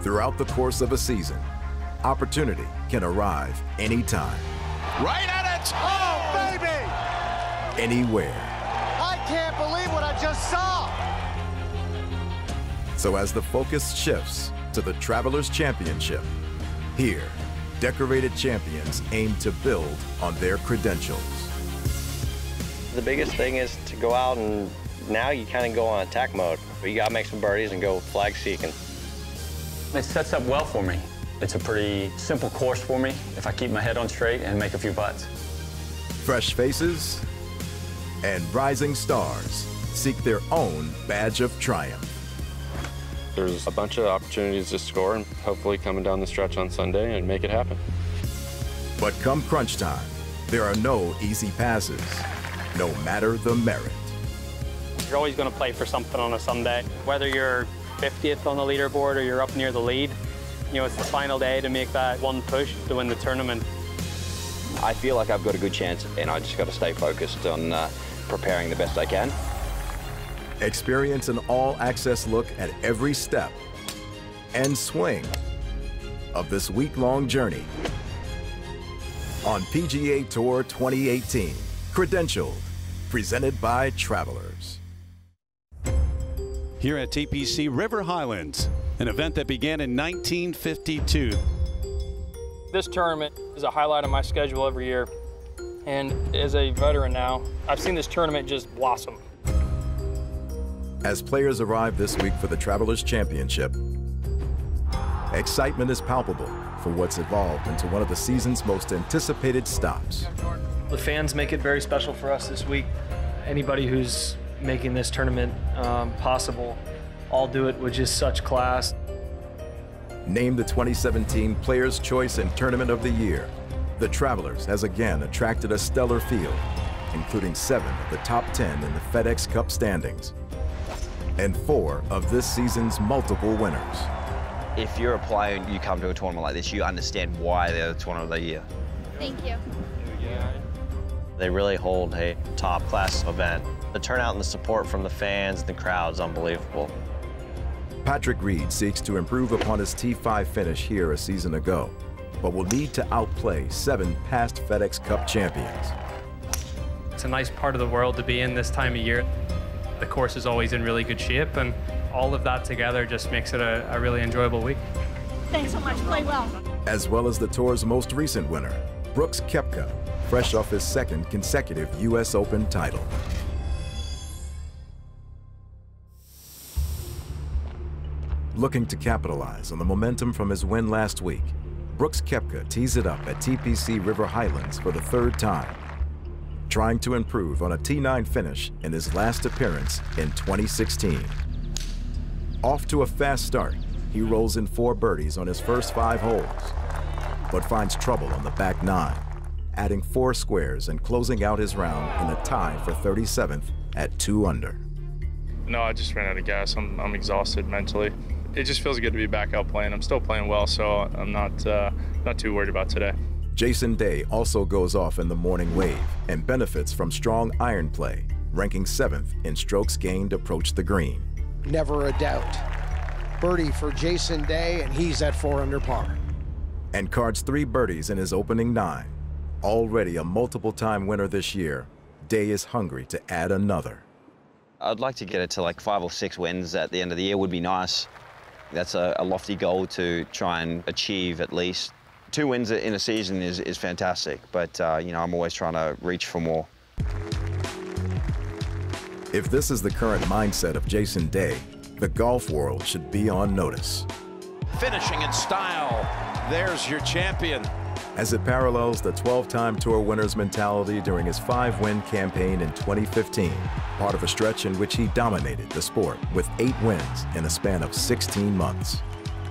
Throughout the course of a season, opportunity can arrive anytime. Right at it! Oh, baby! Anywhere. I can't believe what I just saw! So as the focus shifts to the Travelers Championship, here, decorated champions aim to build on their credentials. The biggest thing is to go out, and now you kind of go on attack mode. But you got to make some birdies and go flag seeking. It sets up well for me. It's a pretty simple course for me if I keep my head on straight and make a few putts. Fresh faces and rising stars seek their own badge of triumph. There's a bunch of opportunities to score, and hopefully coming down the stretch on Sunday and make it happen. But come crunch time, there are no easy passes, no matter the merit. You're always going to play for something on a Sunday. Whether you're 50th on the leaderboard or you're up near the lead, you know, it's the final day to make that one push to win the tournament. I feel like I've got a good chance, and I just got to stay focused on preparing the best I can. Experience an all-access look at every step and swing of this week-long journey on PGA Tour 2018, Credentialed, presented by Travelers. Here at TPC River Highlands, an event that began in 1952. This tournament is a highlight of my schedule every year, and as a veteran now, I've seen this tournament just blossom. As players arrive this week for the Travelers Championship, excitement is palpable for what's evolved into one of the season's most anticipated stops. The fans make it very special for us this week. Anybody who's making this tournament possible, all do it with just such class. Named the 2017 Players' Choice and Tournament of the Year, the Travelers has again attracted a stellar field, including 7 of the top 10 in the FedEx Cup standings, and 4 of this season's multiple winners. If you're a player and you come to a tournament like this, you understand why they're the tournament of the year. Thank you. They really hold a top-class event. The turnout and the support from the fans and the crowd is unbelievable. Patrick Reed seeks to improve upon his T5 finish here a season ago, but will need to outplay 7 past FedEx Cup champions. It's a nice part of the world to be in this time of year. The course is always in really good shape, and all of that together just makes it a really enjoyable week. Thanks so much. Play well. As well as the tour's most recent winner, Brooks Koepka, fresh off his 2nd consecutive U.S. Open title. Looking to capitalize on the momentum from his win last week, Brooks Koepka tees it up at TPC River Highlands for the 3rd time, trying to improve on a T9 finish in his last appearance in 2016. Off to a fast start, he rolls in 4 birdies on his first 5 holes, but finds trouble on the back 9, adding 4 squares and closing out his round in a tie for 37th at 2 under. No, I just ran out of gas. I'm exhausted mentally. It just feels good to be back out playing. I'm still playing well, so I'm not too worried about today. Jason Day also goes off in the morning wave and benefits from strong iron play, ranking 7th in strokes gained approach the green. Never a doubt. Birdie for Jason Day, and he's at 4 under par. And cards 3 birdies in his opening 9. Already a multiple-time winner this year, Day is hungry to add another. I'd like to get it to like 5 or 6 wins at the end of the year would be nice. That's a lofty goal to try and achieve at least. 2 wins in a season is fantastic, but you know, I'm always trying to reach for more. If this is the current mindset of Jason Day, the golf world should be on notice. Finishing in style, there's your champion. As it parallels the 12-time Tour winner's mentality during his 5-win campaign in 2015, part of a stretch in which he dominated the sport with 8 wins in a span of 16 months.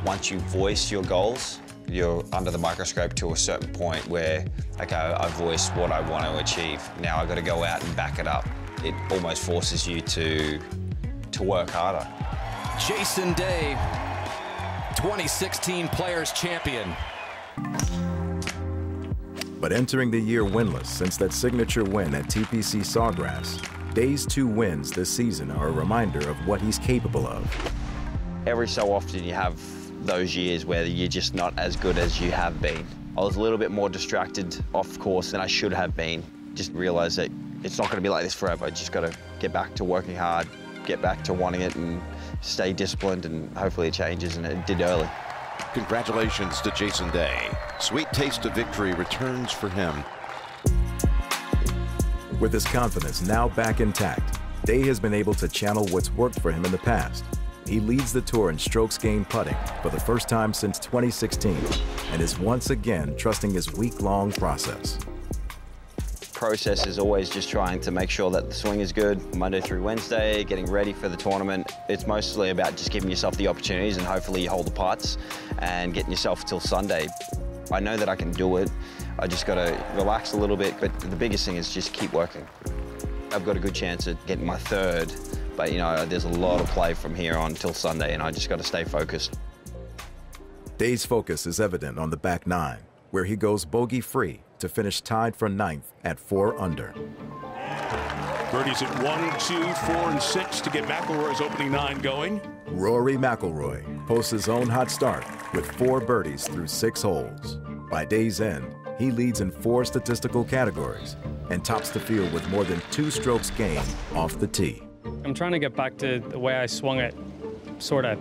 Once you voice your goals, you're under the microscope to a certain point where, okay, I've voiced what I want to achieve. Now I've got to go out and back it up. It almost forces you to work harder. Jason Day, 2016 Players Champion. But entering the year winless since that signature win at TPC Sawgrass, Day's 2 wins this season are a reminder of what he's capable of. Every so often you have those years where you're just not as good as you have been. I was a little bit more distracted off course than I should have been. Just realized that it's not going to be like this forever. I just got to get back to working hard, get back to wanting it, and stay disciplined, and hopefully it changes, and it did early. Congratulations to Jason Day. Sweet taste of victory returns for him. With his confidence now back intact, Day has been able to channel what's worked for him in the past. He leads the tour in strokes gained putting for the first time since 2016 and is once again trusting his week-long process. Process is always just trying to make sure that the swing is good Monday through Wednesday, getting ready for the tournament. It's mostly about just giving yourself the opportunities, and hopefully you hold the putts and getting yourself till Sunday. I know that I can do it. I just got to relax a little bit, but the biggest thing is just keep working. I've got a good chance at getting my third, but you know, there's a lot of play from here on till Sunday, and I just got to stay focused. Day's focus is evident on the back nine, where he goes bogey-free to finish tied for 9th at 4 under. Birdies at 1, 2, 4, and 6 to get McIlroy's opening 9 going. Rory McIlroy posts his own hot start with 4 birdies through 6 holes. By day's end, he leads in 4 statistical categories and tops the field with more than 2 strokes gained off the tee. I'm trying to get back to the way I swung it sort of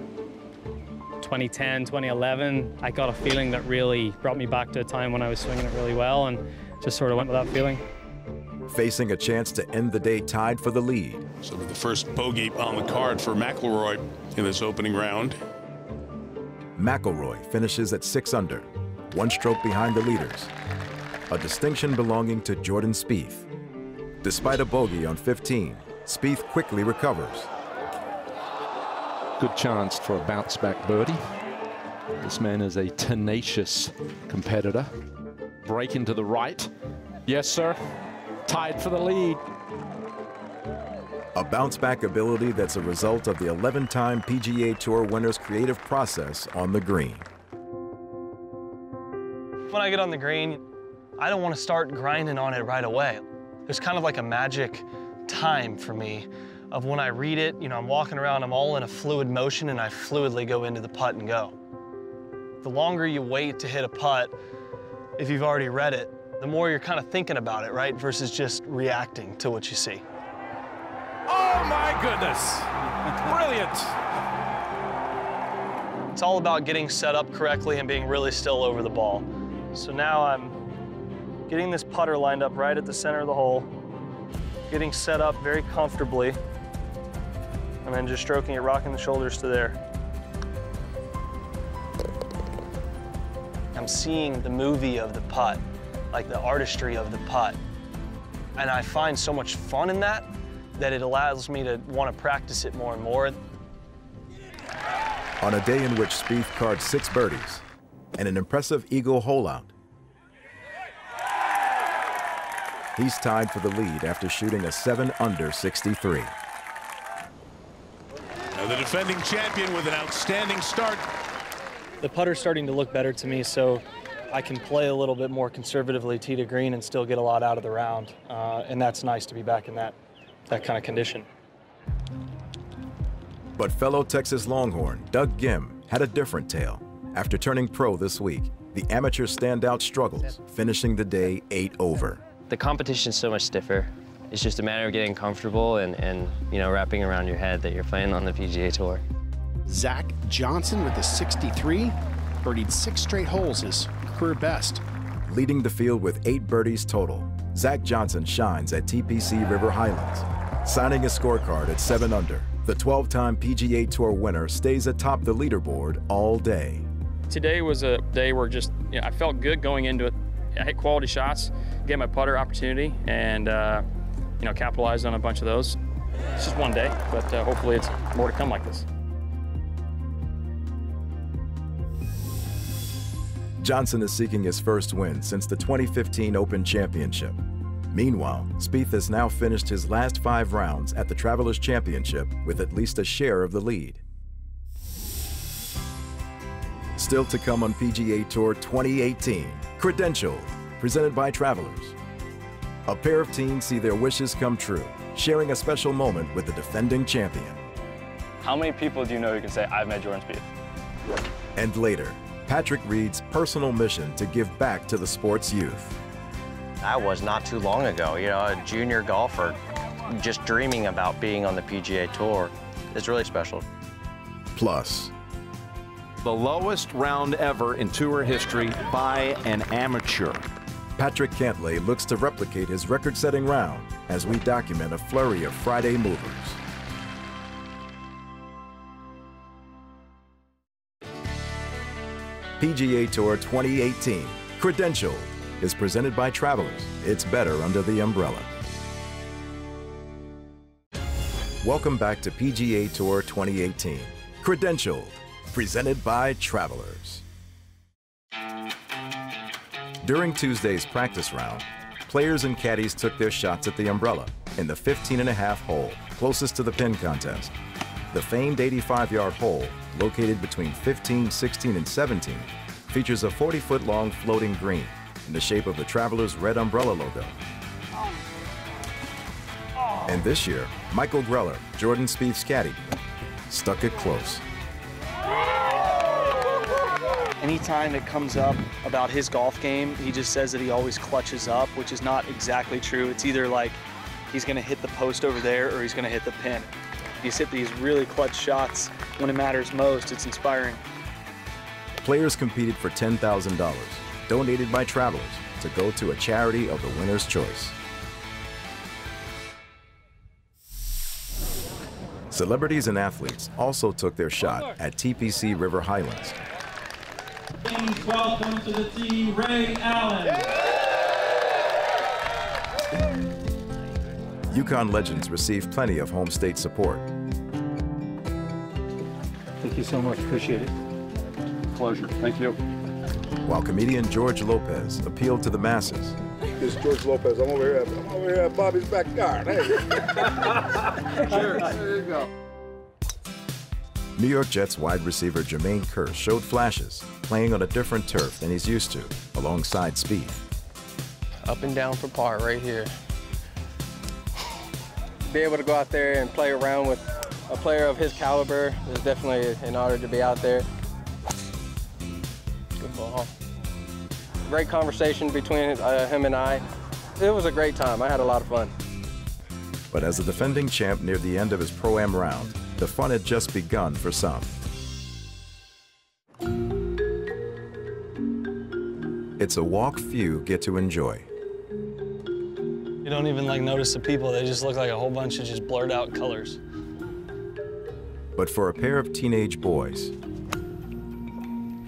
2010, 2011. I got a feeling that really brought me back to a time when I was swinging it really well, and just sort of went with that feeling. Facing a chance to end the day tied for the lead. So with the first bogey on the card for McIlroy in this opening round. McIlroy finishes at 6 under, 1 stroke behind the leaders, a distinction belonging to Jordan Spieth. Despite a bogey on 15, Spieth quickly recovers. Good chance for a bounce-back birdie. This man is a tenacious competitor. Break into the right. Yes, sir. Tied for the lead. A bounce-back ability that's a result of the 11-time PGA Tour winner's creative process on the green. When I get on the green, I don't want to start grinding on it right away. There's kind of like a magic time for me of when I read it, you know, I'm walking around, I'm all in a fluid motion, and I fluidly go into the putt and go. The longer you wait to hit a putt, if you've already read it, the more you're kind of thinking about it, right? Versus just reacting to what you see. Oh my goodness, brilliant. It's all about getting set up correctly and being really still over the ball. So now I'm getting this putter lined up right at the center of the hole, getting set up very comfortably, and then just stroking it, rocking the shoulders to there. I'm seeing the movie of the putt, like the artistry of the putt. And I find so much fun in that it allows me to want to practice it more and more. On a day in which Spieth carded 6 birdies and an impressive eagle hole out, he's tied for the lead after shooting a 7 under 63. Now the defending champion with an outstanding start. The putter's starting to look better to me, so I can play a little bit more conservatively tee to green and still get a lot out of the round. And that's nice to be back in that kind of condition. But fellow Texas Longhorn Doug Gim had a different tale. After turning pro this week, the amateur standout struggles, finishing the day 8 over. The competition's so much stiffer. It's just a matter of getting comfortable and you know, wrapping around your head that you're playing on the PGA Tour. Zach Johnson with the 63, birdied 6 straight holes, his career best. Leading the field with 8 birdies total, Zach Johnson shines at TPC River Highlands, signing his scorecard at 7 under. The 12-time PGA Tour winner stays atop the leaderboard all day. Today was a day where just, you know, I felt good going into it. I hit quality shots, get my putter opportunity, and you know, capitalized on a bunch of those. It's just one day, but hopefully it's more to come like this. Johnson is seeking his first win since the 2015 Open Championship. Meanwhile, Spieth has now finished his last 5 rounds at the Travelers Championship with at least a share of the lead. Still to come on PGA Tour 2018, Credentialed, presented by Travelers. A pair of teens see their wishes come true, sharing a special moment with the defending champion. How many people do you know who can say, I've met Jordan Spieth? And later, Patrick Reed's personal mission to give back to the sport's youth. That was not too long ago, you know, a junior golfer just dreaming about being on the PGA Tour. It's really special. Plus, the lowest round ever in tour history by an amateur. Patrick Cantlay looks to replicate his record-setting round as we document a flurry of Friday movers. PGA Tour 2018, Credentialed, is presented by Travelers. It's better under the umbrella. Welcome back to PGA Tour 2018, Credentialed, presented by Travelers. During Tuesday's practice round, players and caddies took their shots at the umbrella in the 15.5 hole closest to the pin contest. The famed 85-yard hole, located between 15, 16, and 17, features a 40-foot-long floating green in the shape of the Travelers' red umbrella logo. And this year, Michael Greller, Jordan Spieth's caddy, stuck it close. Anytime it comes up about his golf game, he just says that he always clutches up, which is not exactly true. It's either like he's going to hit the post over there or he's going to hit the pin. He's hit these really clutch shots when it matters most. It's inspiring. Players competed for $10,000, donated by Travelers, to go to a charity of the winner's choice. Celebrities and athletes also took their shot at TPC River Highlands. Please welcome to the team, Ray Allen. Yukon legends received plenty of home state support. Thank you so much, appreciate it. Pleasure, thank you. While comedian George Lopez appealed to the masses. This is George Lopez. I'm over here at Bobby's backyard. Hey. Cheers. There you go. New York Jets wide receiver Jermaine Kearse showed flashes, playing on a different turf than he's used to, alongside Spieth. Up and down for par right here. Be able to go out there and play around with a player of his caliber is definitely an honor to be out there. Good ball. Great conversation between him and I. It was a great time. I had a lot of fun. But as the defending champ neared the end of his Pro-Am round, the fun had just begun for some. It's a walk few get to enjoy. You don't even notice the people. They just look like a whole bunch of just blurred out colors. But for a pair of teenage boys,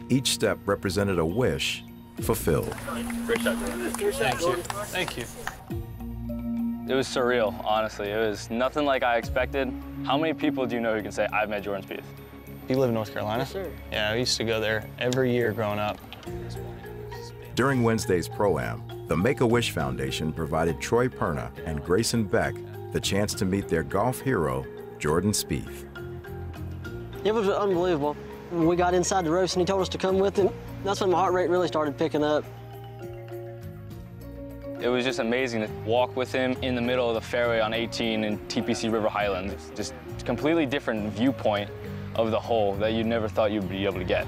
each step represented a wish fulfilled. Great shot, Thank you. Thank you. It was surreal, honestly. It was nothing like I expected. How many people do you know who can say, I've met Jordan Spieth? You live in North Carolina? Yes, sir. Yeah, I used to go there every year growing up. During Wednesday's Pro-Am, the Make-A-Wish Foundation provided Troy Perna and Grayson Beck the chance to meet their golf hero, Jordan Spieth. It was unbelievable. When we got inside the ropes and he told us to come with him, that's when my heart rate really started picking up. It was just amazing to walk with him in the middle of the fairway on 18 in TPC River Highlands. It's just a completely different viewpoint of the hole that you never thought you'd be able to get.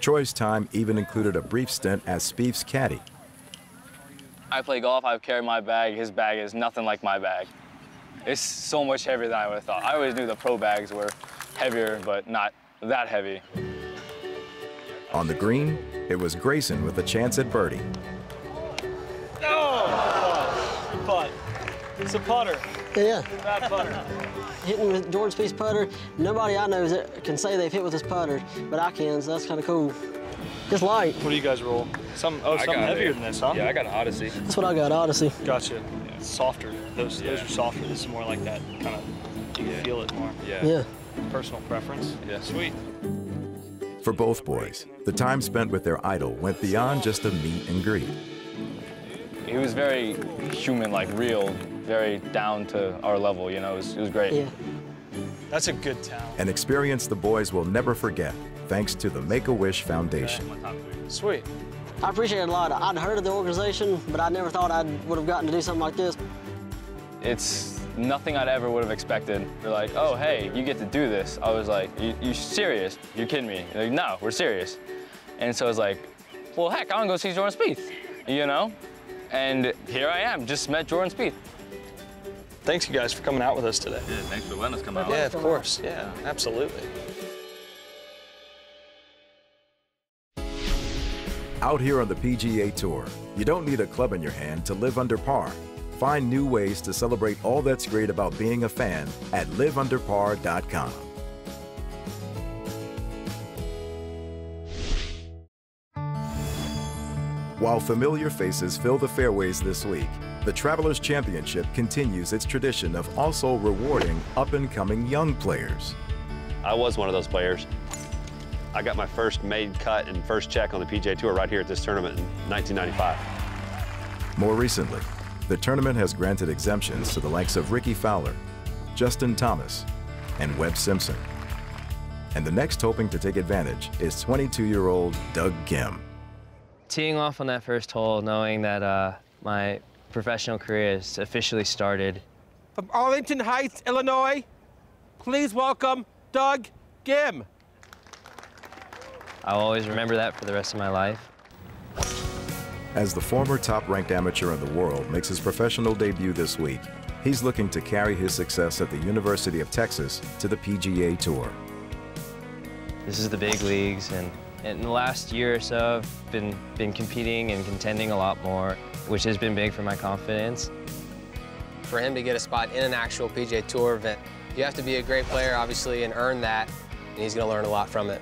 Troy's time even included a brief stint as Spieth's caddy. I play golf, I carry my bag. His bag is nothing like my bag. It's so much heavier than I would have thought. I always knew the pro bags were heavier, but not that heavy. On the green, it was Grayson with a chance at birdie. Oh! Good putt. It's a putter. Yeah. Bad putter. Hitting with Jordan Spieth's putter, nobody I know can say they've hit with his putter, but I can, so that's kind of cool. It's light. What do you guys roll? Something heavier than this, huh? Yeah, I got an Odyssey. That's what I got, Odyssey. Gotcha. Yeah, it's softer. Those are softer. This is more like that kind of, you can feel it more. Yeah. Personal preference. Yeah. Sweet. For both boys, the time spent with their idol went beyond just a meet and greet. He was very human, real, very down to our level, you know, it was great. Yeah. That's a good town. An experience the boys will never forget, thanks to the Make-A-Wish Foundation. Sweet. I appreciate it a lot. I'd heard of the organization, but I never thought I would have gotten to do something like this. It's nothing I'd ever would have expected. They're like, oh, hey, you get to do this. I was like, you serious? You're kidding me? They're like, no, we're serious. And so I was like, well, heck, I want to go see Jordan Spieth, you know? And here I am, just met Jordan Spieth. Thanks, you guys, for coming out with us today. Yeah, thanks for letting us come out. Yeah, of course. Yeah, absolutely. Out here on the PGA Tour, you don't need a club in your hand to live under par. Find new ways to celebrate all that's great about being a fan at liveunderpar.com. While familiar faces fill the fairways this week, the Travelers Championship continues its tradition of also rewarding up-and-coming young players. I was one of those players. I got my first made cut and first check on the PGA Tour right here at this tournament in 1995. More recently, the tournament has granted exemptions to the likes of Ricky Fowler, Justin Thomas, and Webb Simpson. And the next hoping to take advantage is 22-year-old Doug Gim. Teeing off on that first hole, knowing that my professional career has officially started. From Arlington Heights, Illinois, please welcome Doug Gim. I'll always remember that for the rest of my life. As the former top-ranked amateur in the world makes his professional debut this week, he's looking to carry his success at the University of Texas to the PGA Tour. This is the big leagues, and in the last year or so, I've been competing and contending a lot more, which has been big for my confidence. For him to get a spot in an actual PGA Tour event, you have to be a great player, obviously, and earn that, and he's going to learn a lot from it.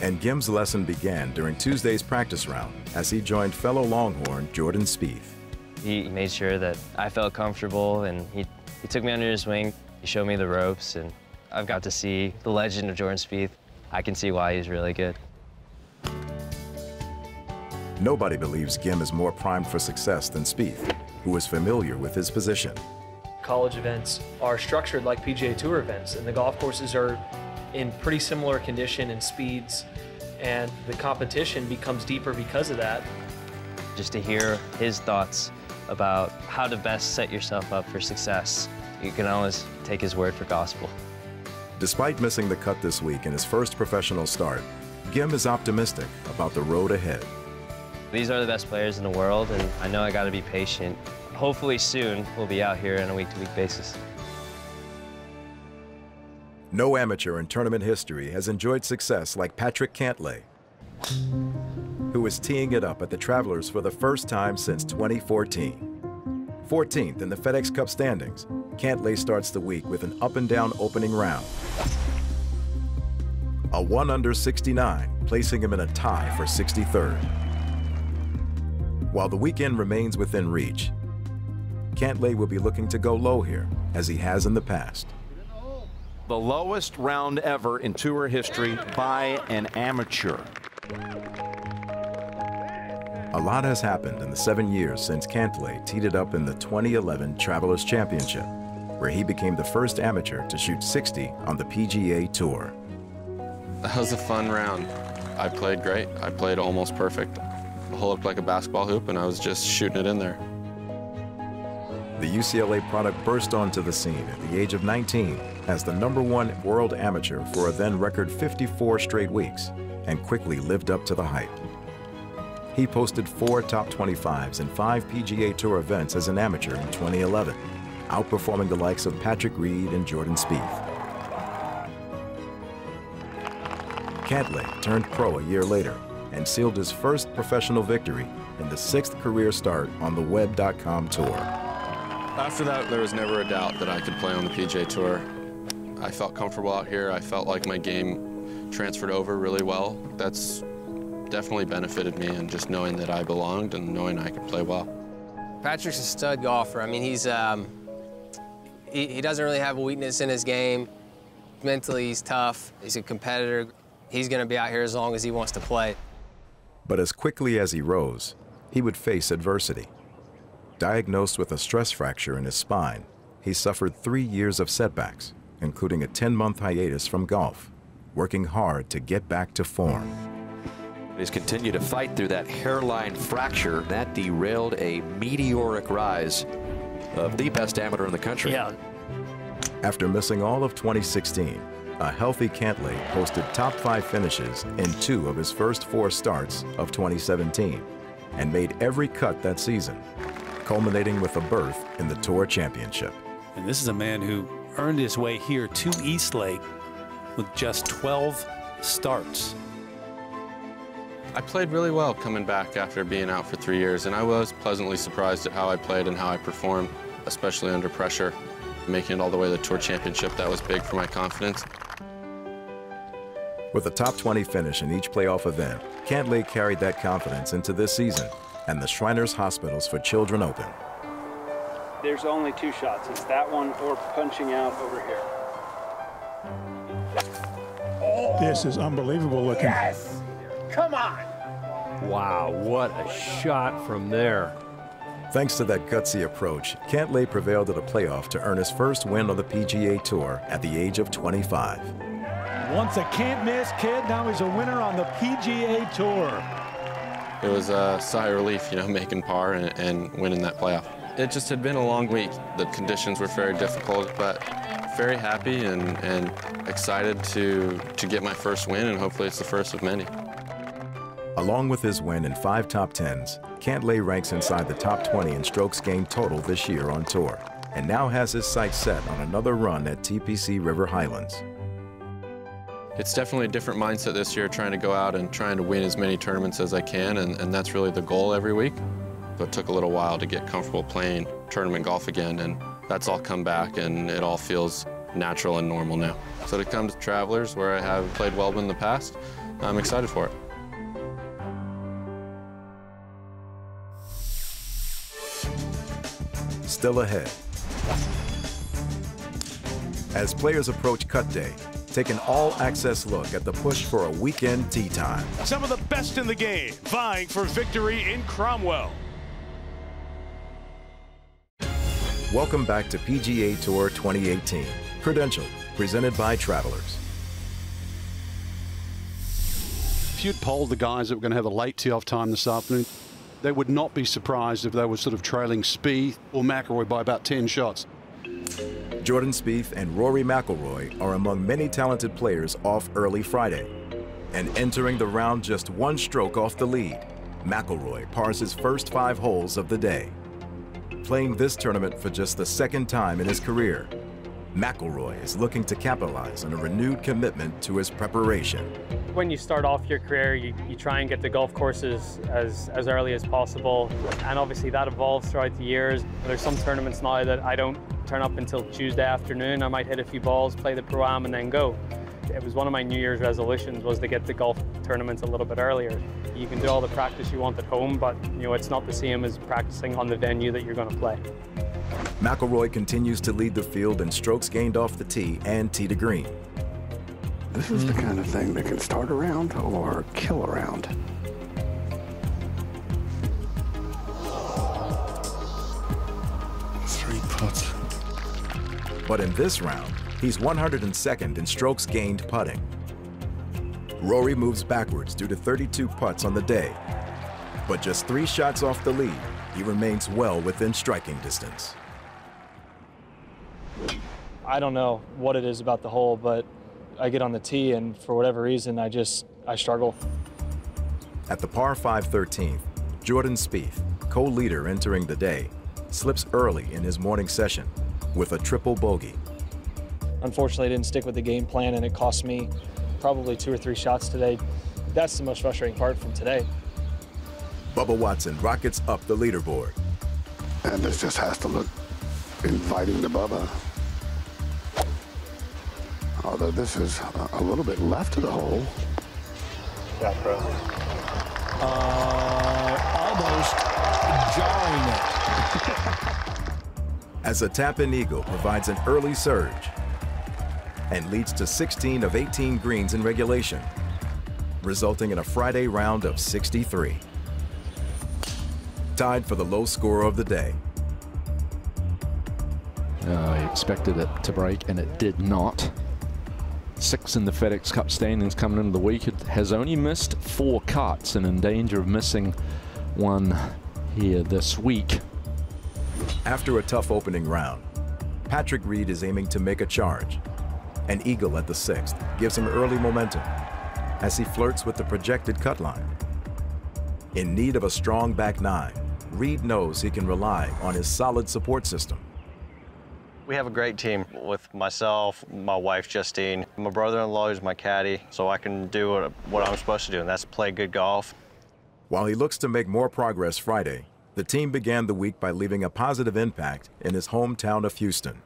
And Gim's lesson began during Tuesday's practice round as he joined fellow Longhorn Jordan Spieth. He made sure that I felt comfortable, and he took me under his wing. He showed me the ropes, and I've got to see the legend of Jordan Spieth. I can see why he's really good. Nobody believes Gim is more primed for success than Spieth, who is familiar with his position. College events are structured like PGA Tour events, and the golf courses are in pretty similar condition and speeds, and the competition becomes deeper because of that. Just to hear his thoughts about how to best set yourself up for success, you can always take his word for gospel. Despite missing the cut this week in his first professional start, Gim is optimistic about the road ahead. These are the best players in the world, and I know I got to be patient. Hopefully soon, we'll be out here on a week-to-week basis. No amateur in tournament history has enjoyed success like Patrick Cantlay, who is teeing it up at the Travelers for the first time since 2014. 14th in the FedEx Cup standings, Cantlay starts the week with an up-and-down opening round. A 1 under 69, placing him in a tie for 63rd. While the weekend remains within reach, Cantlay will be looking to go low here, as he has in the past. The lowest round ever in tour history by an amateur. A lot has happened in the 7 years since Cantlay teed it up in the 2011 Travelers Championship, where he became the first amateur to shoot 60 on the PGA Tour. That was a fun round. I played great. I played almost perfect. The hole looked like a basketball hoop, and I was just shooting it in there. The UCLA product burst onto the scene at the age of 19 as the #1 world amateur for a then record 54 straight weeks, and quickly lived up to the hype. He posted 4 top 25s in 5 PGA Tour events as an amateur in 2011, outperforming the likes of Patrick Reed and Jordan Spieth. Cantlay turned pro a year later and sealed his first professional victory in the 6th career start on the Web.com Tour. After that, there was never a doubt that I could play on the PGA Tour. I felt comfortable out here. I felt like my game transferred over really well. That's definitely benefited me, and just knowing that I belonged and knowing I could play well. Patrick's a stud golfer. I mean, he doesn't really have a weakness in his game. Mentally, he's tough. He's a competitor. He's going to be out here as long as he wants to play. But as quickly as he rose, he would face adversity. Diagnosed with a stress fracture in his spine, he suffered 3 years of setbacks, including a 10-month hiatus from golf, working hard to get back to form. He's continued to fight through that hairline fracture. That derailed a meteoric rise of the best amateur in the country. Yeah. After missing all of 2016, a healthy Cantlay posted top 5 finishes in 2 of his first 4 starts of 2017 and made every cut that season, culminating with a berth in the Tour Championship. And this is a man who earned his way here to East Lake with just 12 starts. I played really well coming back after being out for 3 years, and I was pleasantly surprised at how I played and how I performed, especially under pressure. Making it all the way to the Tour Championship, that was big for my confidence. With a top 20 finish in each playoff event, Cantlay carried that confidence into this season and the Shriners Hospitals for Children Open. There's only 2 shots. It's that one or punching out over here. This is unbelievable looking. Yes! Come on! Wow, what a shot from there. Thanks to that gutsy approach, Cantlay prevailed at a playoff to earn his first win on the PGA Tour at the age of 25. Once a can't-miss kid, now he's a winner on the PGA Tour. It was a sigh of relief, you know, making par and winning that playoff. It just had been a long week. The conditions were very difficult, but very happy and excited to get my first win, and hopefully it's the first of many. Along with his win in 5 top 10s, Cantlay ranks inside the top 20 in strokes gained total this year on tour, and now has his sights set on another run at TPC River Highlands. It's definitely a different mindset this year, trying to go out and trying to win as many tournaments as I can, and that's really the goal every week. But it took a little while to get comfortable playing tournament golf again, and that's all come back, and it all feels natural and normal now. So to come to Travelers, where I have played well in the past, I'm excited for it. Still ahead. As players approach cut day, take an all-access look at the push for a weekend tee time. Some of the best in the game vying for victory in Cromwell. Welcome back to PGA Tour 2018, Credentialed, presented by Travelers. If you'd polled the guys that were going to have a late tee-off time this afternoon, they would not be surprised if they were sort of trailing Spieth or McIlroy by about 10 shots. Jordan Spieth and Rory McIlroy are among many talented players off early Friday. And entering the round just 1 stroke off the lead, McIlroy pars his first 5 holes of the day. Playing this tournament for just the 2nd time in his career, McIlroy is looking to capitalize on a renewed commitment to his preparation. When you start off your career, you try and get to golf courses as early as possible, and obviously that evolves throughout the years. There's some tournaments now that I don't turn up until Tuesday afternoon. I might hit a few balls, play the Pro-Am, and then go. It was one of my New Year's resolutions was to get to golf tournaments a little bit earlier. You can do all the practice you want at home, but you know it's not the same as practicing on the venue that you're going to play. McIlroy continues to lead the field in strokes gained off the tee and tee to green. This is the kind of thing that can start a round or kill a round. Three putts. But in this round, he's 102nd in strokes gained putting. Rory moves backwards due to 32 putts on the day. But just 3 shots off the lead, he remains well within striking distance. I don't know what it is about the hole, but I get on the tee and for whatever reason, I struggle. At the par 5 13th, Jordan Spieth, co-leader entering the day, slips early in his morning session with a triple bogey. Unfortunately, I didn't stick with the game plan and it cost me probably 2 or 3 shots today. That's the most frustrating part from today. Bubba Watson rockets up the leaderboard. And this just has to look inviting to Bubba. Although this is a little bit left of the hole. Yeah, bro. Almost jarring it. As a tap-in eagle provides an early surge and leads to 16 of 18 greens in regulation, resulting in a Friday round of 63. Tied for the low score of the day. I expected it to break, and it did not. 6 in the FedEx Cup standings coming into the week. It has only missed 4 cuts and in danger of missing one here this week. After a tough opening round, Patrick Reed is aiming to make a charge. An eagle at the 6th gives him early momentum as he flirts with the projected cut line. In need of a strong back 9, Reed knows he can rely on his solid support system. We have a great team with myself, my wife Justine, my brother-in-law who's my caddy, so I can do what I'm supposed to do, and that's play good golf. While he looks to make more progress Friday, the team began the week by leaving a positive impact in his hometown of Houston.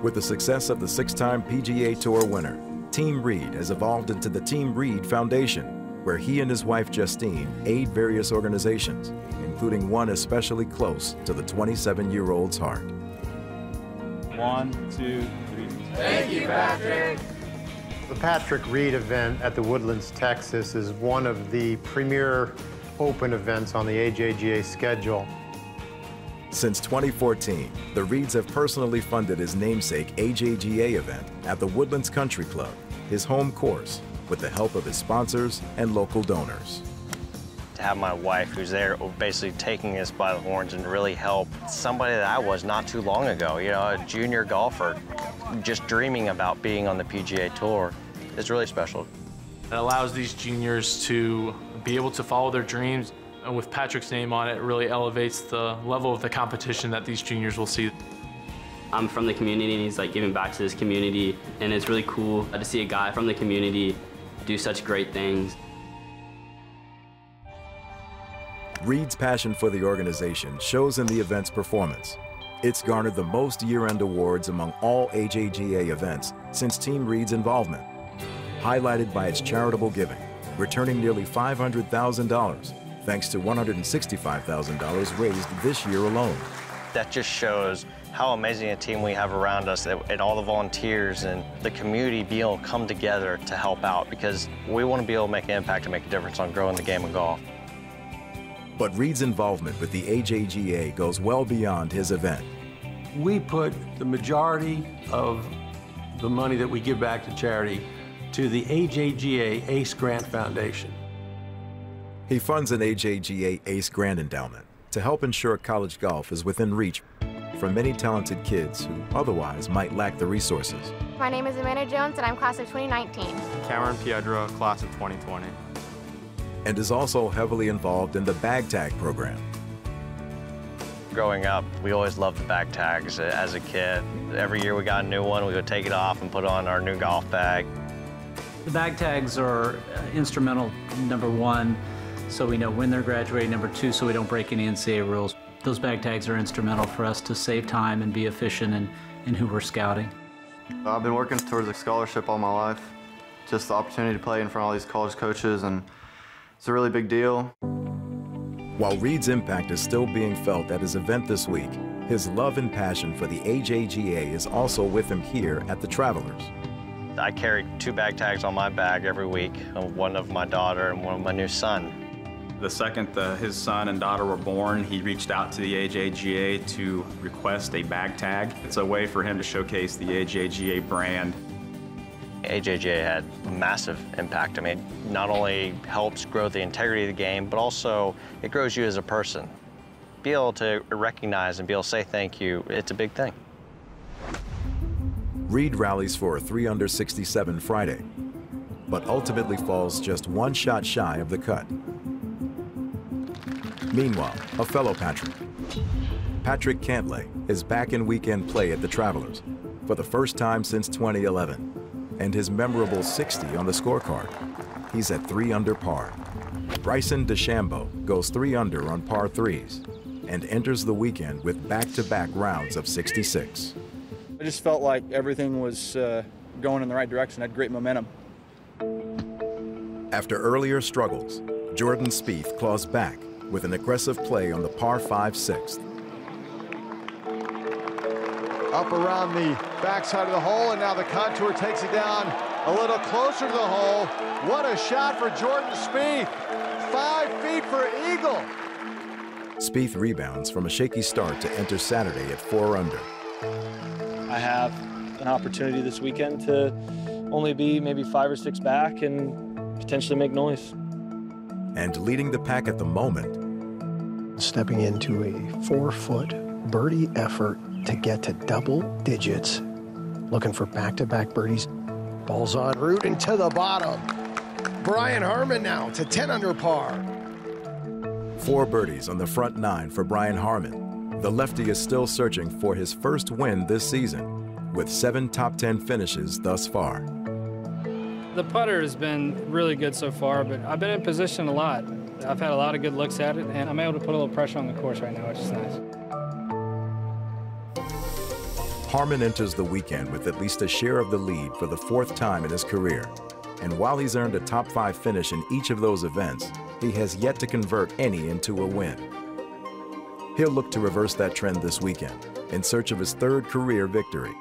With the success of the 6-time PGA Tour winner, Team Reed has evolved into the Team Reed Foundation, where he and his wife Justine aid various organizations, including one especially close to the 27-year-old's heart. 1, 2, 3. Thank you, Patrick. The Patrick Reed event at the Woodlands, Texas is one of the premier open events on the AJGA schedule. Since 2014, the Reeds have personally funded his namesake AJGA event at the Woodlands Country Club, his home course, with the help of his sponsors and local donors. To have my wife, who's there basically taking us by the horns and really help somebody that I was not too long ago, you know, a junior golfer, just dreaming about being on the PGA Tour, is really special. It allows these juniors to be able to follow their dreams, and with Patrick's name on it, it really elevates the level of the competition that these juniors will see. I'm from the community, and he's like giving back to this community, and it's really cool to see a guy from the community do such great things. Reed's passion for the organization shows in the event's performance. It's garnered the most year-end awards among all AJGA events since Team Reed's involvement, highlighted by its charitable giving, returning nearly $500,000, thanks to $165,000 raised this year alone. That just shows how amazing a team we have around us, and all the volunteers and the community being able to come together to help out, because we want to be able to make an impact and make a difference on growing the game of golf. But Reed's involvement with the AJGA goes well beyond his event. We put the majority of the money that we give back to charity to the AJGA ACE Grant Foundation. He funds an AJGA ACE Grant Endowment to help ensure college golf is within reach for many talented kids who otherwise might lack the resources. My name is Amanda Jones, and I'm class of 2019. Cameron Piedra, class of 2020. And is also heavily involved in the bag tag program. Growing up, we always loved the bag tags as a kid. Every year we got a new one, we would take it off and put on our new golf bag. The bag tags are instrumental, number one, so we know when they're graduating, number two, so we don't break any NCAA rules. Those bag tags are instrumental for us to save time and be efficient in who we're scouting. I've been working towards a scholarship all my life. Just the opportunity to play in front of all these college coaches, and it's a really big deal. While Reed's impact is still being felt at his event this week, his love and passion for the AJGA is also with him here at the Travelers. I carry 2 bag tags on my bag every week, one of my daughter and one of my new son. The second his son and daughter were born, he reached out to the AJGA to request a bag tag. It's a way for him to showcase the AJGA brand. AJGA had a massive impact. I mean, not only helps grow the integrity of the game, but also it grows you as a person. Be able to recognize and be able to say thank you, it's a big thing. Reed rallies for a 3 under 67 Friday, but ultimately falls just 1 shot shy of the cut. Meanwhile, a fellow Patrick Cantlay is back in weekend play at the Travelers for the first time since 2011, and his memorable 60 on the scorecard. He's at 3 under par. Bryson DeChambeau goes 3 under on par 3s and enters the weekend with back-to-back rounds of 66. I just felt like everything was going in the right direction. I had great momentum. After earlier struggles, Jordan Spieth claws back with an aggressive play on the par 5 6th. Up around the backside of the hole, and now the contour takes it down a little closer to the hole. What a shot for Jordan Spieth. 5 feet for eagle. Spieth rebounds from a shaky start to enter Saturday at 4 under. I have an opportunity this weekend to only be maybe 5 or 6 back and potentially make noise. And leading the pack at the moment, stepping into a 4-foot birdie effort to get to double digits, looking for back-to-back birdies. Ball's en route and to the bottom. Brian Harman now to 10 under par. 4 birdies on the front 9 for Brian Harman. The lefty is still searching for his first win this season, with 7 top 10 finishes thus far. The putter has been really good so far, but I've been in position a lot. I've had a lot of good looks at it, and I'm able to put a little pressure on the course right now, which is nice. Harman enters the weekend with at least a share of the lead for the 4th time in his career. And while he's earned a top 5 finish in each of those events, he has yet to convert any into a win. He'll look to reverse that trend this weekend in search of his 3rd career victory.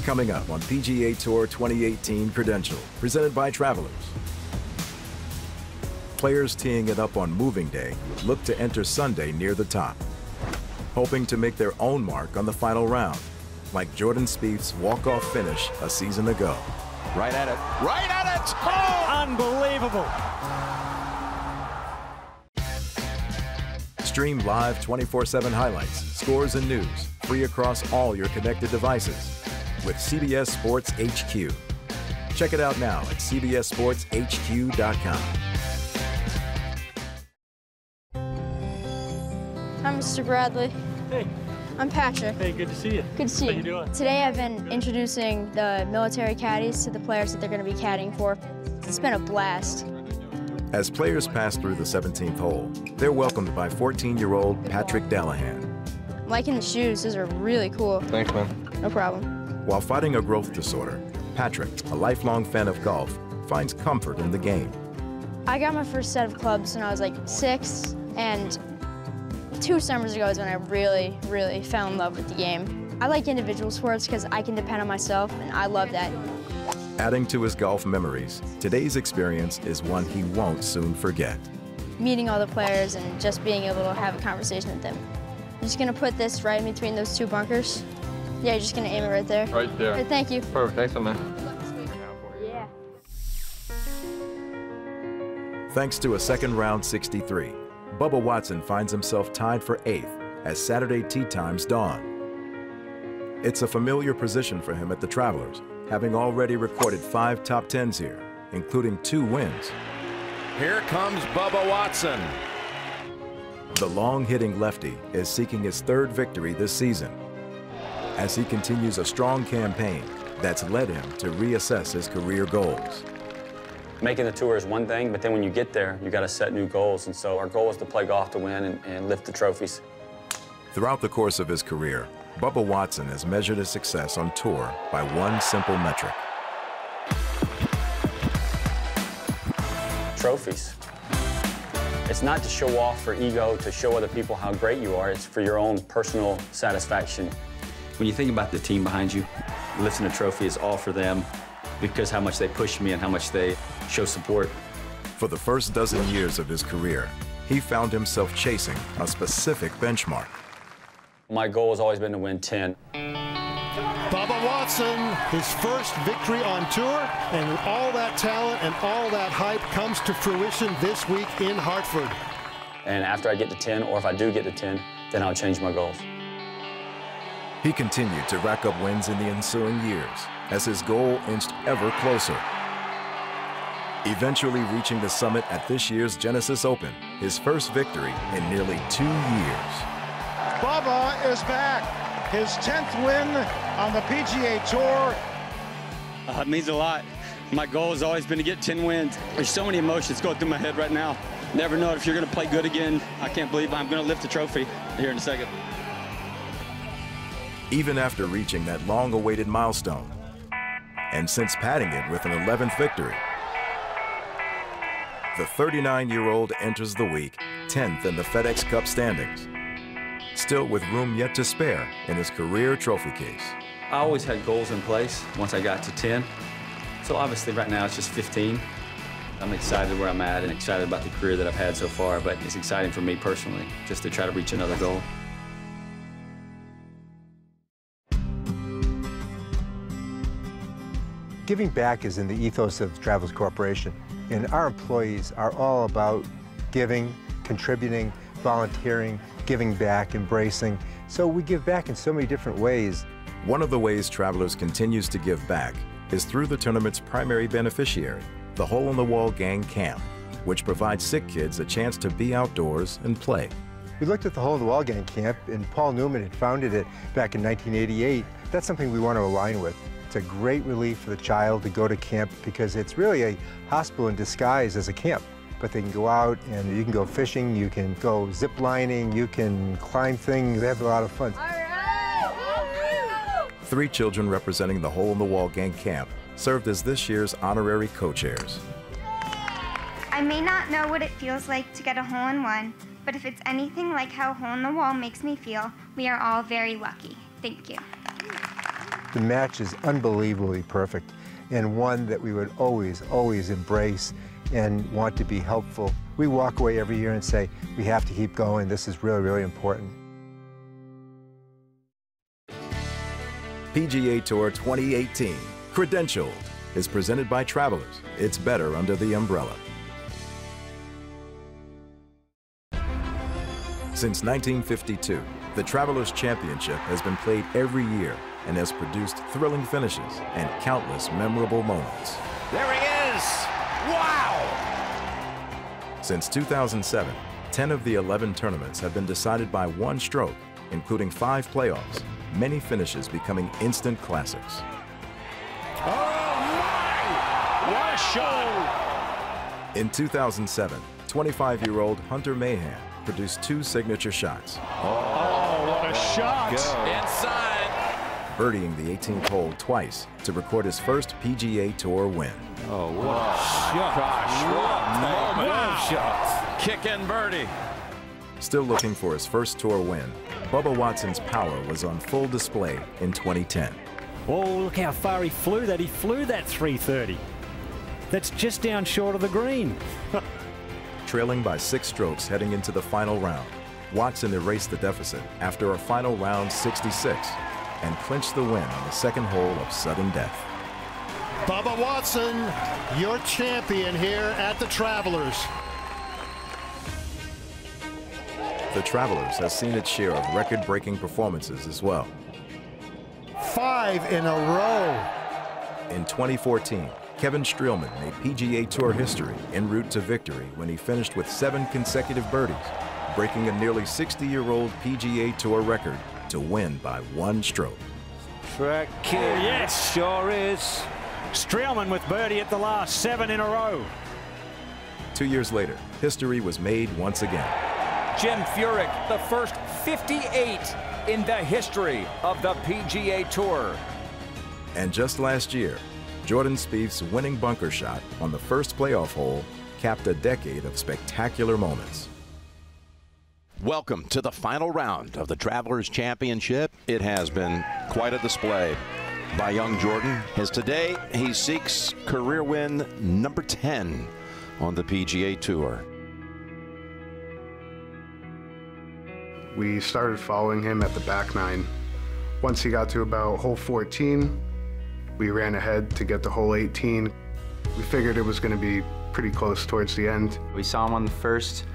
Coming up on PGA Tour 2018 Credentialed, presented by Travelers. Players teeing it up on moving day look to enter Sunday near the top, hoping to make their own mark on the final round, like Jordan Spieth's walk-off finish a season ago. Right at it. Right at it! Oh! Unbelievable. Stream live 24/7 highlights, scores, and news free across all your connected devices with CBS Sports HQ. Check it out now at cbssportshq.com. I'm Mr. Bradley. Hey. I'm Patrick. Hey, good to see you. Good to see you. How you doing? Today I've been introducing the military caddies to the players that they're going to be caddying for. It's been a blast. As players pass through the 17th hole, they're welcomed by 14-year-old Patrick Dallahan. I'm liking the shoes. Those are really cool. Thanks, man. No problem. While fighting a growth disorder, Patrick, a lifelong fan of golf, finds comfort in the game. I got my first set of clubs when I was like 6, and 2 summers ago is when I really, really fell in love with the game. I like individual sports because I can depend on myself, and I love that. Adding to his golf memories, today's experience is one he won't soon forget. Meeting all the players and just being able to have a conversation with them. I'm just going to put this right in between those 2 bunkers. Yeah, you're just going to aim it right there. Right there. Right, thank you. Perfect. Thanks, man. Yeah. Thanks to a second-round 63, Bubba Watson finds himself tied for 8th as Saturday tee times dawn. It's a familiar position for him at the Travelers, having already recorded 5 top 10s here, including 2 wins. Here comes Bubba Watson. The long-hitting lefty is seeking his 3rd victory this season, as he continues a strong campaign that's led him to reassess his career goals. Making the tour is one thing, but then when you get there, you got to set new goals. And so our goal is to play golf to win and lift the trophies. Throughout the course of his career, Bubba Watson has measured his success on tour by one simple metric. Trophies. It's not to show off for ego, to show other people how great you are. It's for your own personal satisfaction. When you think about the team behind you, lifting a trophy is all for them because how much they push me and how much they show support. For the first dozen years of his career, he found himself chasing a specific benchmark. My goal has always been to win 10. Bubba Watson, his first victory on tour, and all that talent and all that hype comes to fruition this week in Hartford. And after I get to 10, or if I do get to 10, then I'll change my goals. He continued to rack up wins in the ensuing years as his goal inched ever closer. Eventually reaching the summit at this year's Genesis Open, his first victory in nearly 2 years. Bubba is back. His 10th win on the PGA Tour. It means a lot. My goal has always been to get 10 wins. There's so many emotions going through my head right now. Never know if you're going to play good again. I can't believe I'm going to lift the trophy here in a second. Even after reaching that long-awaited milestone, and since padding it with an 11th victory, the 39-year-old enters the week 10th in the FedEx Cup standings, still with room yet to spare in his career trophy case. I always had goals in place once I got to 10. So obviously right now it's just 15. I'm excited where I'm at and excited about the career that I've had so far, but it's exciting for me personally just to try to reach another goal. Giving back is in the ethos of Travelers Corporation, and our employees are all about giving contributing, volunteering, giving back, embracing. So we give back in so many different ways. One of the ways Travelers continues to give back is through the tournament's primary beneficiary, the Hole in the Wall Gang Camp, which provides sick kids a chance to be outdoors and play. We looked at the Hole in the Wall Gang Camp, and Paul Newman had founded it back in 1988. That's something we want to align with. It's a great relief for the child to go to camp because it's really a hospital in disguise as a camp. But they can go out and you can go fishing, you can go zip lining, you can climb things, they have a lot of fun. 3 children representing the Hole in the Wall Gang Camp served as this year's honorary co-chairs. I may not know what it feels like to get a hole-in-one, but if it's anything like how Hole in the Wall makes me feel, we are all very lucky. Thank you. The match is unbelievably perfect and one that we would always, always embrace and want to be helpful. We walk away every year and say, we have to keep going. This is really, really important. PGA Tour 2018, Credentialed, is presented by Travelers. It's better under the umbrella. Since 1952, the Travelers Championship has been played every year and has produced thrilling finishes and countless memorable moments. There he is! Wow! Since 2007, 10 of the 11 tournaments have been decided by one stroke, including 5 playoffs, many finishes becoming instant classics. Oh my! What a shot! In 2007, 25-year-old Hunter Mahan produced 2 signature shots. Oh, what a shot! Inside! Birdieing the 18th hole twice to record his first PGA Tour win. Oh, what a shot! Gosh, what a moment of shots! Kick and birdie. Still looking for his first tour win, Bubba Watson's power was on full display in 2010. Oh, look how far he flew that. He flew that 330. That's just down short of the green. Trailing by 6 strokes heading into the final round, Watson erased the deficit after a final round 66 and clinched the win on the second hole of sudden death. Bubba Watson, your champion here at the Travelers. The Travelers has seen its share of record-breaking performances as well. 5 in a row. In 2014, Kevin Streelman made PGA Tour history en route to victory when he finished with 7 consecutive birdies, breaking a nearly 60-year-old PGA Tour record to win by 1 stroke. Track kid. Yes, sure is. Streelman with birdie at the last, 7 in a row. 2 years later, history was made once again. Jim Furyk, the first 58 in the history of the PGA Tour. And just last year, Jordan Spieth's winning bunker shot on the first playoff hole capped a decade of spectacular moments. Welcome to the final round of the Travelers Championship. It has been quite a display by young Jordan, as today he seeks career win number 10 on the PGA Tour. We started following him at the back 9. Once he got to about hole 14, we ran ahead to get to hole 18. We figured it was going to be pretty close towards the end. We saw him on the first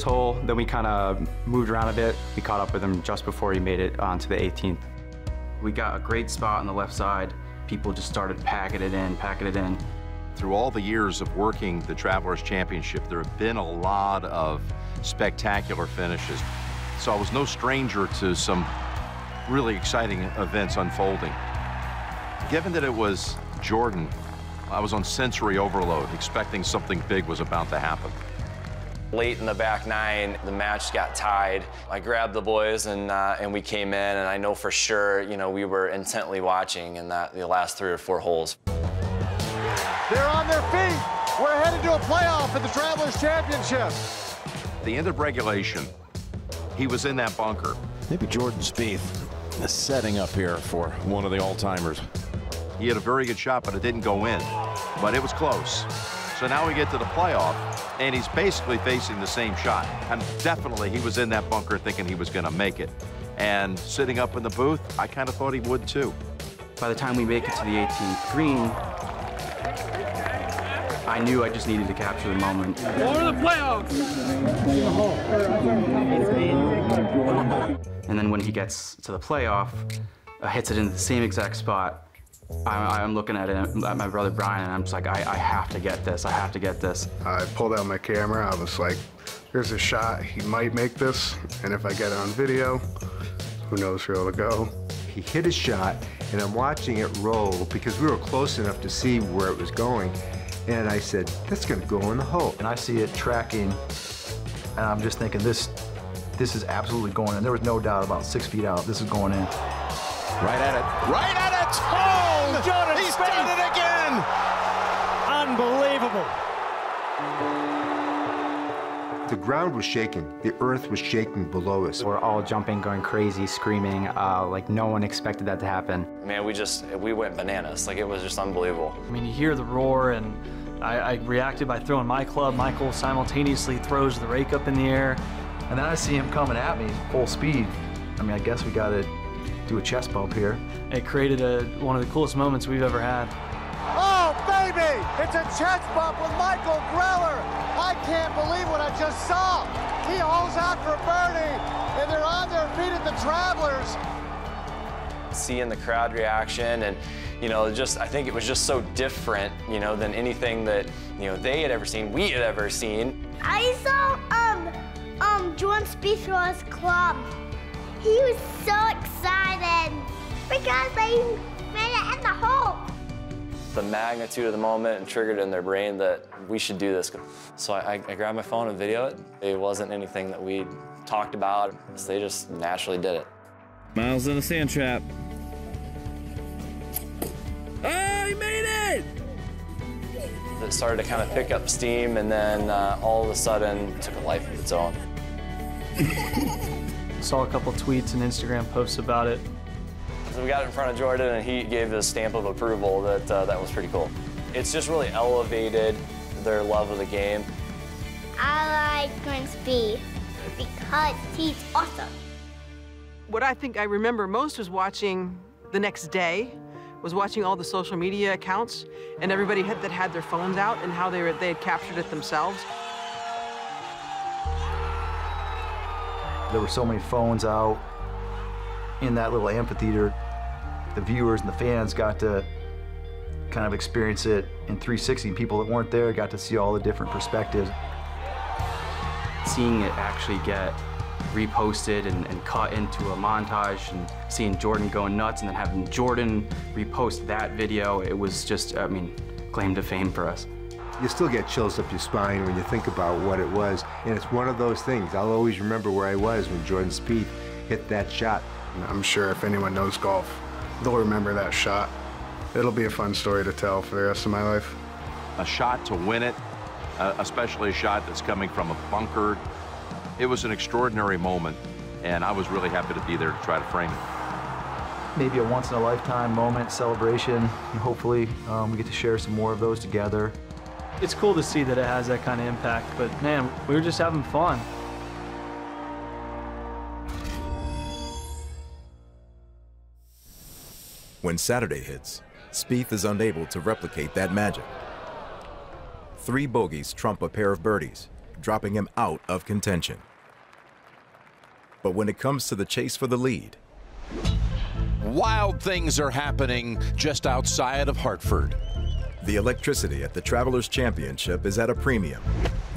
hole, then we kind of moved around a bit. We caught up with him just before he made it onto the 18th. We got a great spot on the left side. People just started packing it in. Through all the years of working the Travelers Championship, there have been a lot of spectacular finishes. So I was no stranger to some really exciting events unfolding. Given that it was Jordan, I was on sensory overload, expecting something big was about to happen. Late in the back 9, the match got tied. I grabbed the boys and we came in, and I know for sure, we were intently watching in the last 3 or 4 holes. They're on their feet. We're headed to a playoff in the Travelers Championship. At the end of regulation, he was in that bunker. Maybe Jordan Spieth is setting up here for one of the all-timers. He had a very good shot, but it didn't go in. But it was close. So now we get to the playoff, and he's basically facing the same shot. And definitely he was in that bunker thinking he was going to make it. And sitting up in the booth, I kind of thought he would too. By the time we make it to the 18th green, I knew I just needed to capture the moment. Over the playoffs! And then when he gets to the playoff, hits it in the same exact spot, I'm looking at my brother Brian, and I'm just like, I have to get this. I have to get this. I pulled out my camera. I was like, here's a shot. He might make this. And if I get it on video, who knows where it'll go. He hit a shot, and I'm watching it roll because we were close enough to see where it was going. And I said, that's going to go in the hole. And I see it tracking, and I'm just thinking, this is absolutely going in. There was no doubt about 6 feet out. This is going in. Right at it. Right at it! Oh! Jordan He's Spieth. done it again! Unbelievable. The ground was shaking. The earth was shaking below us. We're all jumping, going crazy, screaming, like no one expected that to happen. Man, we went bananas. Like, it was just unbelievable. I mean, you hear the roar, and I reacted by throwing my club. Michael simultaneously throws the rake up in the air, and then I see him coming at me full speed. I mean, I guess we got to do a chest bump here. It created one of the coolest moments we've ever had. Oh, baby! It's a chest bump with Michael Greller. I can't believe what I just saw. He holds out for birdie, and they're on their feet at the Travelers. Seeing the crowd reaction, and I think it was just so different, than anything that they had ever seen, we had ever seen. I saw Jordan Spieth throw his club. He was so excited because they made it in the hole. The magnitude of the moment and triggered in their brain that we should do this. So I grabbed my phone and video it. It wasn't anything that we talked about, so they just naturally did it. Miles in the sand trap. Oh, he made it! It started to kind of pick up steam, and then all of a sudden took a life of its own. Saw a couple tweets and Instagram posts about it. So we got it in front of Jordan, and he gave his stamp of approval. That was pretty cool. It's just really elevated their love of the game. I like Jordan Spieth because he's awesome. What I think I remember most was watching the next day, was watching all the social media accounts and everybody that had their phones out and how they had captured it themselves. There were so many phones out in that little amphitheater. The viewers and the fans got to kind of experience it in 360. People that weren't there got to see all the different perspectives. Seeing it actually get reposted and cut into a montage, and seeing Jordan going nuts, and then having Jordan repost that video, it was just, I mean, claim to fame for us. You still get chills up your spine when you think about what it was, and it's one of those things. I'll always remember where I was when Jordan Spieth hit that shot. I'm sure if anyone knows golf, they'll remember that shot. It'll be a fun story to tell for the rest of my life. A shot to win it, especially a shot that's coming from a bunker. It was an extraordinary moment, and I was really happy to be there to try to frame it. Maybe a once-in-a-lifetime moment, celebration, and hopefully we get to share some more of those together. It's cool to see that it has that kind of impact, but man, we were just having fun. When Saturday hits, Spieth is unable to replicate that magic. 3 bogeys trump a pair of birdies, dropping him out of contention. But when it comes to the chase for the lead, wild things are happening just outside of Hartford. The electricity at the Travelers Championship is at a premium,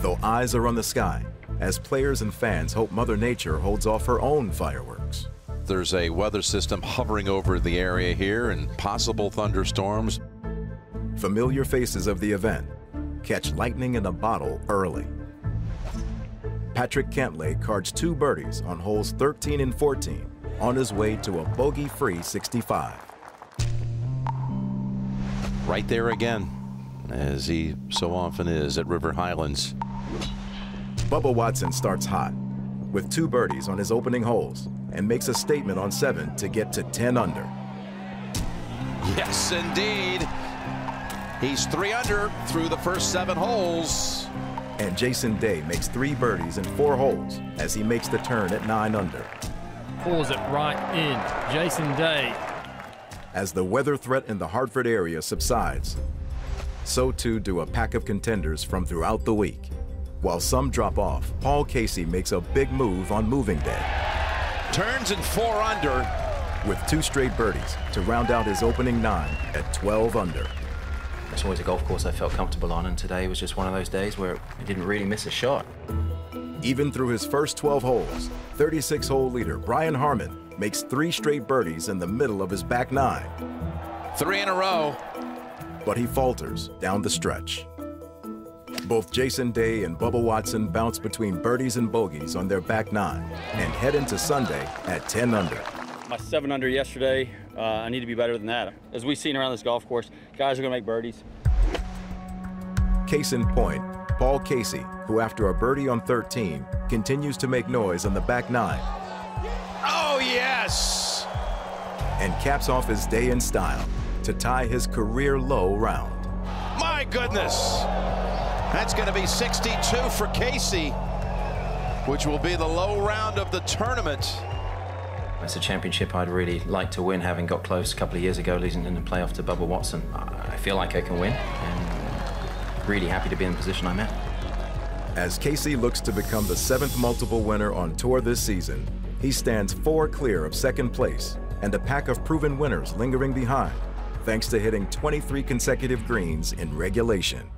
though eyes are on the sky as players and fans hope Mother Nature holds off her own fireworks. There's a weather system hovering over the area here and possible thunderstorms. Familiar faces of the event catch lightning in a bottle early. Patrick Cantlay cards 2 birdies on holes 13 and 14 on his way to a bogey-free 65. Right there again, as he so often is at River Highlands. Bubba Watson starts hot with 2 birdies on his opening holes and makes a statement on 7 to get to 10 under. Yes, indeed. He's 3 under through the first 7 holes. And Jason Day makes 3 birdies in 4 holes as he makes the turn at 9 under. Pulls it right in. Jason Day. As the weather threat in the Hartford area subsides, so too do a pack of contenders from throughout the week. While some drop off, Paul Casey makes a big move on moving day. Turns and 4 under. With 2 straight birdies to round out his opening 9 at 12 under. It's always a golf course I felt comfortable on, and today was just one of those days where I didn't really miss a shot. Even through his first 12 holes, 36-hole leader Brian Harman makes 3 straight birdies in the middle of his back 9. 3 in a row. But he falters down the stretch. Both Jason Day and Bubba Watson bounce between birdies and bogeys on their back 9 and head into Sunday at 10 under. My 7 under yesterday, I need to be better than that. As we've seen around this golf course, guys are gonna make birdies. Case in point, Paul Casey, who after a birdie on 13, continues to make noise on the back 9. Oh, yes! And caps off his day in style to tie his career low round. My goodness! That's gonna be 62 for Casey, which will be the low round of the tournament. It's a championship I'd really like to win, having got close a couple of years ago, losing in the playoff to Bubba Watson. I feel like I can win, and really happy to be in the position I'm at. As Casey looks to become the 7th multiple winner on tour this season, he stands 4 clear of 2nd place and a pack of proven winners lingering behind, thanks to hitting 23 consecutive greens in regulation.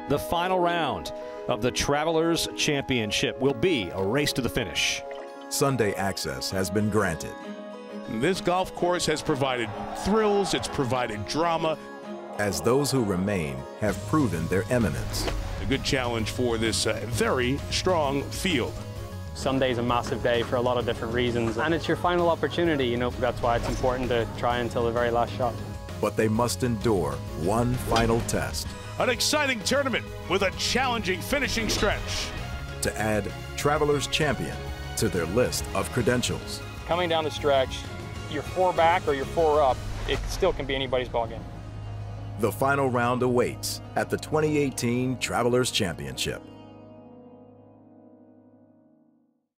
The final round of the Travelers Championship will be a race to the finish. Sunday access has been granted. This golf course has provided thrills, it's provided drama. As those who remain have proven their eminence. A good challenge for this very strong field. Sunday's a massive day for a lot of different reasons, and it's your final opportunity, you know, that's why it's important to try until the very last shot. But they must endure one final test. An exciting tournament with a challenging finishing stretch. To add Travelers Champion to their list of credentials. Coming down the stretch, you're 4 back or you're 4 up, it still can be anybody's ballgame. The final round awaits at the 2018 Travelers Championship.